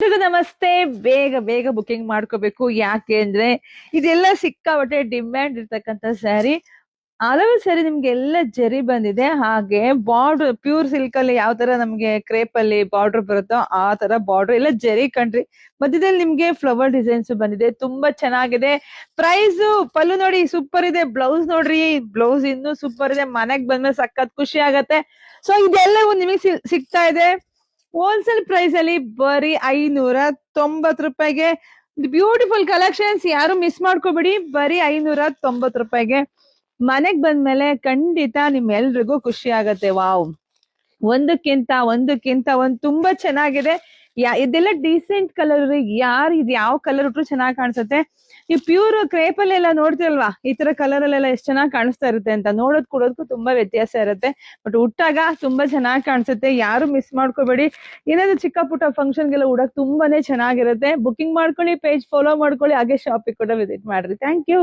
ಎಲ್ರಿಗೂ ನಮಸ್ತೆ. ಬೇಗ ಬೇಗ ಬುಕಿಂಗ್ ಮಾಡ್ಕೋಬೇಕು. ಯಾಕೆ ಅಂದ್ರೆ ಇದೆಲ್ಲ ಸಿಕ್ಕಾಪಟ್ಟೆ ಡಿಮ್ಯಾಂಡ್ ಇರ್ತಕ್ಕಂಥ ಸ್ಯಾರಿ. ಹಲವು ಸ್ಯಾರಿ ನಿಮ್ಗೆ ಎಲ್ಲ ಜರಿ ಬಂದಿದೆ. ಹಾಗೆ ಬಾರ್ಡರ್ ಪ್ಯೂರ್ ಸಿಲ್ಕ್ ಅಲ್ಲಿ ಯಾವ ತರ ನಮ್ಗೆ ಕ್ರೇಪ್ ಅಲ್ಲಿ ಬಾರ್ಡರ್ ಬರುತ್ತೋ ಆ ತರ ಬಾರ್ಡರ್ ಎಲ್ಲ ಜರಿ ಕಣ್ರಿ. ಮಧ್ಯದಲ್ಲಿ ನಿಮ್ಗೆ ಫ್ಲವರ್ ಡಿಸೈನ್ಸ್ ಬಂದಿದೆ, ತುಂಬಾ ಚೆನ್ನಾಗಿದೆ. ಪ್ರೈಸ್ ಪಲ್ಲು ನೋಡಿ ಸೂಪರ್ ಇದೆ, ಬ್ಲೌಸ್ ನೋಡ್ರಿ, ಬ್ಲೌಸ್ ಇನ್ನೂ ಸೂಪರ್ ಇದೆ. ಮನೆಗ್ ಬಂದ್ಮೇಲೆ ಸಖತ್ ಖುಷಿ ಆಗತ್ತೆ. ಸೊ ಇದೆಲ್ಲವೂ ನಿಮಗೆ ಸಿಗ್ತಾ ಇದೆ ಹೋಲ್ಸೇಲ್ ಪ್ರೈಸ್ ಅಲ್ಲಿ ಬರೀ 590 ರೂಪಾಯಿಗೆ. ಬ್ಯೂಟಿಫುಲ್ ಕಲೆಕ್ಷನ್ಸ್, ಯಾರು ಮಿಸ್ ಮಾಡ್ಕೋಬೇಡಿ. ಬರೀ 590 ರೂಪಾಯಿಗೆ ಮನೆಗ್ ಬಂದ್ಮೇಲೆ ಖಂಡಿತ ನಿಮ್ಮೆಲ್ರಿಗೂ ಖುಷಿ ಆಗತ್ತೆ. ವಾವ್, ಒಂದಕ್ಕಿಂತ ಒಂದ್ ತುಂಬಾ ಚೆನ್ನಾಗಿದೆ. ಇದೆಲ್ಲ ಡೀಸೆಂಟ್ ಕಲರ್, ಯಾರು ಇದು ಯಾವ ಕಲರ್ ಇಟ್ರು ಚೆನ್ನಾಗಿ ಕಾಣಿಸುತ್ತೆ. ಈ ಪ್ಯೂರ್ ಕ್ರೇಪ್ ಅಲ್ಲೆಲ್ಲ ನೋಡ್ತಿರಲ್ವಾ, ಈ ತರ ಕಲರ್ ಅಲ್ಲೆಲ್ಲ ಎಷ್ಟ್ ಚೆನ್ನಾಗಿ ಕಾಣಿಸ್ತಾ ಇರುತ್ತೆ ಅಂತ. ಕೊಡೋದಕ್ಕೂ ತುಂಬಾ ವ್ಯತ್ಯಾಸ ಇರುತ್ತೆ, ಬಟ್ ಉಟ್ಟಾಗ ತುಂಬಾ ಚೆನ್ನಾಗಿ ಕಾಣಿಸುತ್ತೆ. ಯಾರು ಮಿಸ್ ಮಾಡ್ಕೋಬೇಡಿ. ಏನಾದ್ರು ಚಿಕ್ಕ ಪುಟ್ಟ ಫಂಕ್ಷನ್ಗೆಲ್ಲ ಉಡಕ್ ತುಂಬಾನೇ ಚೆನ್ನಾಗಿರುತ್ತೆ. ಬುಕಿಂಗ್ ಮಾಡ್ಕೊಳ್ಳಿ, ಪೇಜ್ ಫಾಲೋ ಮಾಡ್ಕೊಳ್ಳಿ, ಹಾಗೆ ಶಾಪಿಗೆ ಕೂಡ ವಿಸಿಟ್ ಮಾಡ್ರಿ. Thank you.